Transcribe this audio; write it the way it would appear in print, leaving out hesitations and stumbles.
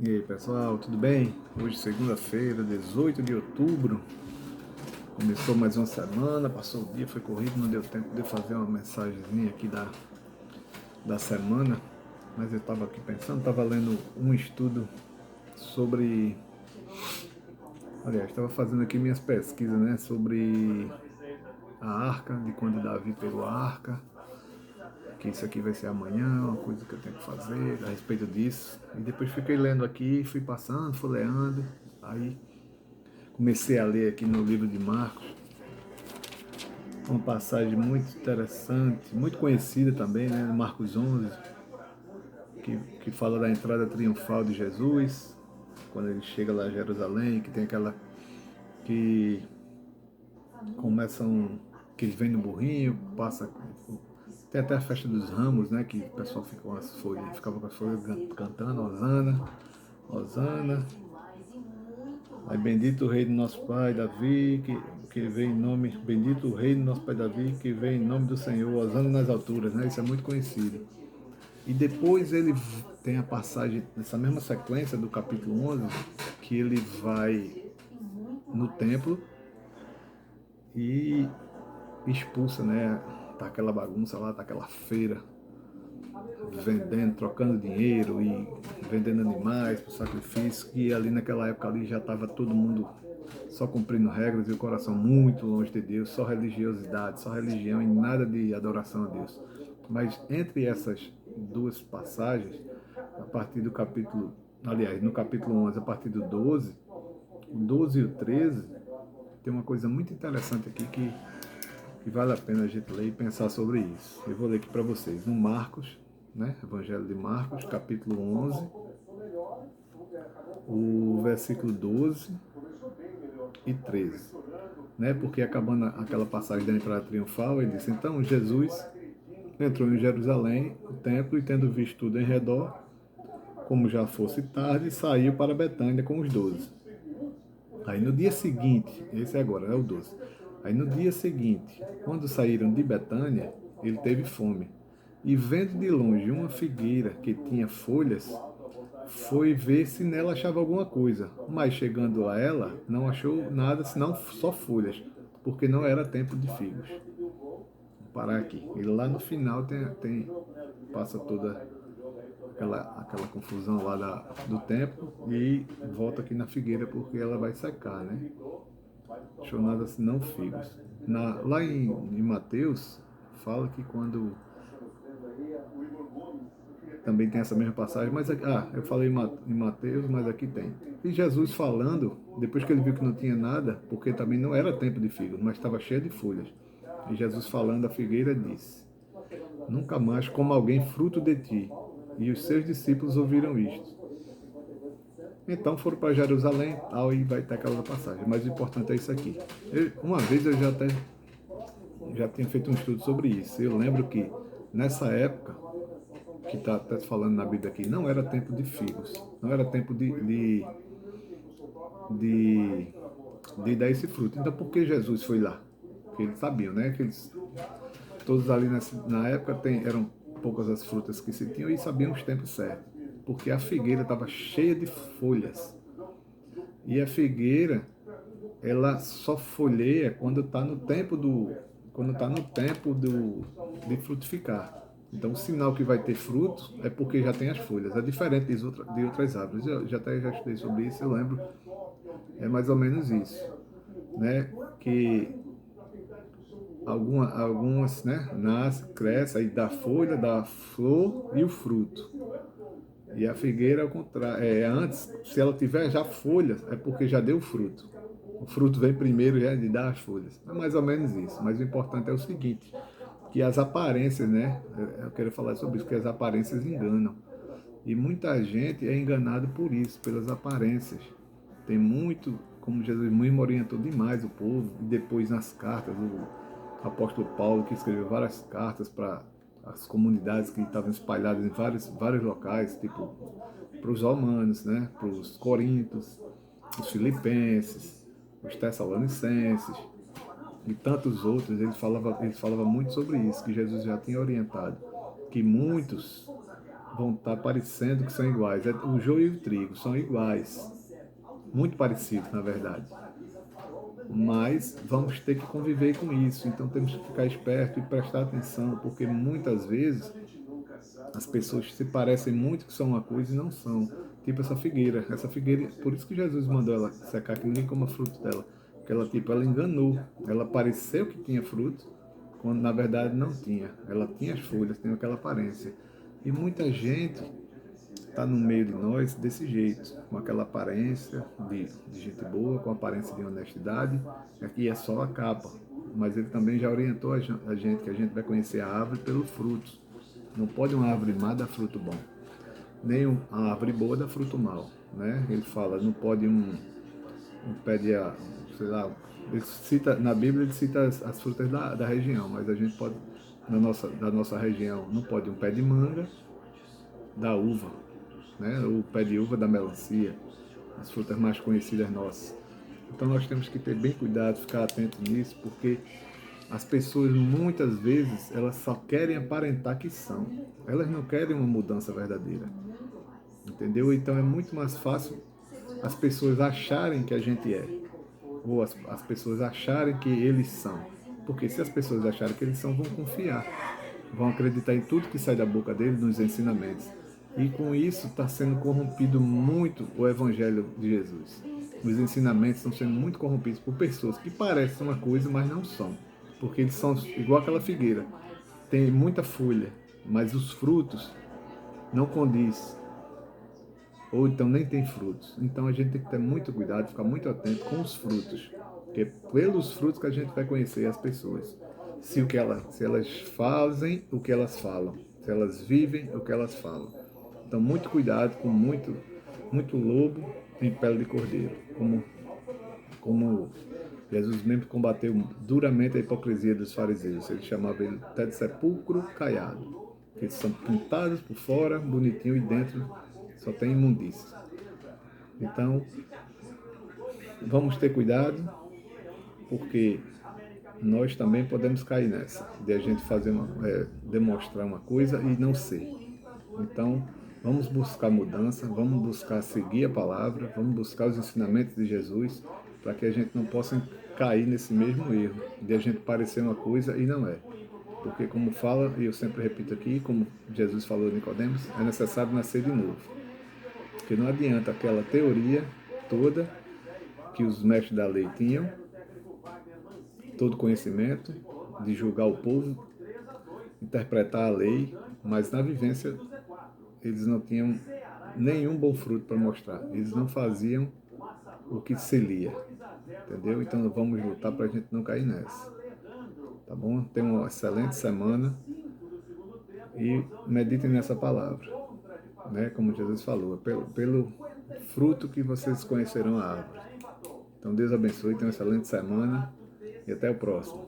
E aí pessoal, tudo bem? Hoje segunda-feira, 18 de outubro. Começou mais uma semana, passou o dia, foi corrido, não deu tempo de fazer uma mensagenzinha aqui da semana. Mas eu estava aqui pensando, estava lendo um estudo sobre... Aliás, estava fazendo aqui minhas pesquisas, né? Sobre a arca, de quando Davi pegou a arca. Que isso aqui vai ser amanhã, uma coisa que eu tenho que fazer a respeito disso. E depois fiquei lendo aqui, fui passando, folheando. Aí comecei a ler aqui no livro de Marcos, uma passagem muito interessante, muito conhecida também, né? Marcos 11, que fala da entrada triunfal de Jesus, quando ele chega lá a Jerusalém, que tem aquela que começam, que ele vem no burrinho, passa, tem até a festa dos ramos, né? Que o pessoal fica com as folhas, ficava com as folhas cantando, Hosana, Hosana. Aí bendito o rei do nosso pai Davi, que vem em nome, bendito o rei do nosso pai Davi, que vem em nome do Senhor, Hosana nas alturas, né? Isso é muito conhecido. E depois ele tem a passagem, nessa mesma sequência do capítulo 11, que ele vai no templo e expulsa, né? Tá aquela bagunça lá, tá aquela feira, vendendo, trocando dinheiro e vendendo animais para sacrifício, que ali naquela época ali já estava todo mundo só cumprindo regras e o coração muito longe de Deus, só religiosidade, só religião e nada de adoração a Deus. Mas entre essas duas passagens, a partir do capítulo, aliás, no capítulo 11, a partir do 12, o 12 e o 13, tem uma coisa muito interessante aqui que vale a pena a gente ler e pensar sobre isso. Eu vou ler aqui para vocês, no Marcos, né? Evangelho de Marcos, capítulo 11, o versículo 12 e 13. Né? Porque acabando aquela passagem da entrada triunfal, ele disse, então Jesus entrou em Jerusalém, o templo, e tendo visto tudo em redor, como já fosse tarde, saiu para Betânia com os 12. Aí no dia seguinte, esse agora é o 12. Aí no dia seguinte, quando saíram de Betânia, ele teve fome. E vendo de longe uma figueira que tinha folhas, foi ver se nela achava alguma coisa. Mas chegando a ela, não achou nada senão só folhas, porque não era tempo de figos. Vou parar aqui. E lá no final passa toda aquela confusão lá do templo e volta aqui na figueira porque ela vai secar, né? Achou nada senão figos. Lá em Mateus, fala que quando também tem essa mesma passagem, mas eu falei em Mateus, mas aqui tem. E Jesus falando, depois que ele viu que não tinha nada, porque também não era tempo de figos, mas estava cheio de folhas. E Jesus falando a figueira disse: nunca mais coma alguém fruto de ti. E os seus discípulos ouviram isto. Então foram para Jerusalém, tal, e vai ter aquela passagem. Mas o importante é isso aqui. Uma vez eu já tinha feito um estudo sobre isso. Eu lembro que nessa época que está até falando na Bíblia aqui, não era tempo de figos, não era tempo de, de dar esse fruto. Então por que Jesus foi lá? Porque eles sabiam, né? Que eles, todos ali na época eram poucas as frutas que se tinham e sabiam os tempos certos. Porque a figueira estava cheia de folhas. E a figueira, ela só folheia quando está no tempo de frutificar. Então, o sinal que vai ter frutos é porque já tem as folhas. É diferente de outras árvores. Eu já estudei sobre isso, eu lembro. É mais ou menos isso, né? Que algumas, né, nasce, cresce, aí dá folha, dá flor e o fruto. E a figueira, ao contrário, antes, se ela tiver já folhas, é porque já deu fruto. O fruto vem primeiro já de dar as folhas. É mais ou menos isso. Mas o importante é o seguinte, que as aparências, né? Eu quero falar sobre isso, que as aparências enganam. E muita gente é enganada por isso, pelas aparências. Tem muito, como Jesus muito orientou demais o povo, e depois nas cartas, o apóstolo Paulo, que escreveu várias cartas para as comunidades que estavam espalhadas em vários locais, tipo para os romanos, né? Para os coríntios, os filipenses, os tessalonicenses e tantos outros. Ele falava muito sobre isso, que Jesus já tinha orientado, que muitos vão estar parecendo que são iguais. O joio e o trigo são iguais, muito parecidos, na verdade. Mas vamos ter que conviver com isso, então temos que ficar esperto e prestar atenção, porque muitas vezes as pessoas se parecem muito que são uma coisa e não são. Tipo essa figueira, por isso que Jesus mandou ela secar, que ninguém coma fruto dela. Porque ela, tipo, ela enganou, ela pareceu que tinha fruto, quando na verdade não tinha. Ela tinha as folhas, tinha aquela aparência. E muita gente está no meio de nós desse jeito, com aquela aparência de gente boa, com aparência de honestidade. Aqui é só a capa, mas ele também já orientou a gente que a gente vai conhecer a árvore pelos frutos. Não pode uma árvore má dar fruto bom, nem uma árvore boa dar fruto mal, né? Ele fala, não pode um pé de, sei lá, ele cita, na Bíblia ele cita as frutas da região, mas a gente pode, da nossa região, não pode um pé de manga da uva, né? O pé de uva da melancia, as frutas mais conhecidas nossas. Então nós temos que ter bem cuidado, ficar atento nisso, porque as pessoas muitas vezes elas só querem aparentar que são. Elas não querem uma mudança verdadeira. Entendeu? Então é muito mais fácil as pessoas acharem que a gente é. Ou as pessoas acharem que eles são. Porque se as pessoas acharem que eles são, vão confiar. Vão acreditar em tudo que sai da boca deles, nos ensinamentos. E com isso está sendo corrompido muito o Evangelho de Jesus. Os ensinamentos estão sendo muito corrompidos por pessoas que parecem uma coisa, mas não são. Porque eles são igual aquela figueira. Tem muita folha, mas os frutos não condiz. Ou então nem tem frutos. Então a gente tem que ter muito cuidado, ficar muito atento com os frutos. Porque é pelos frutos que a gente vai conhecer as pessoas. Se elas fazem o que elas falam. Se elas vivem o que elas falam. Então muito cuidado com muito lobo em pele de cordeiro. Como Jesus mesmo combateu duramente a hipocrisia dos fariseus. Ele chamava ele até de sepulcro caiado. Eles são pintados por fora, bonitinho, e dentro só tem imundícia. Então, vamos ter cuidado, porque nós também podemos cair nessa, de a gente demonstrar uma coisa e não ser. Então, vamos buscar mudança, vamos buscar seguir a palavra, vamos buscar os ensinamentos de Jesus, para que a gente não possa cair nesse mesmo erro, de a gente parecer uma coisa e não é. Porque como fala, e eu sempre repito aqui, como Jesus falou a Nicodemos, é necessário nascer de novo. Porque não adianta aquela teoria toda que os mestres da lei tinham, todo conhecimento de julgar o povo, interpretar a lei, mas na vivência eles não tinham nenhum bom fruto para mostrar. Eles não faziam o que se lia, entendeu? Então vamos lutar para a gente não cair nessa. Tá bom? Tenham uma excelente semana e meditem nessa palavra, né? Como Jesus falou, pelo fruto que vocês conhecerão a árvore. Então Deus abençoe, tenham uma excelente semana e até o próximo.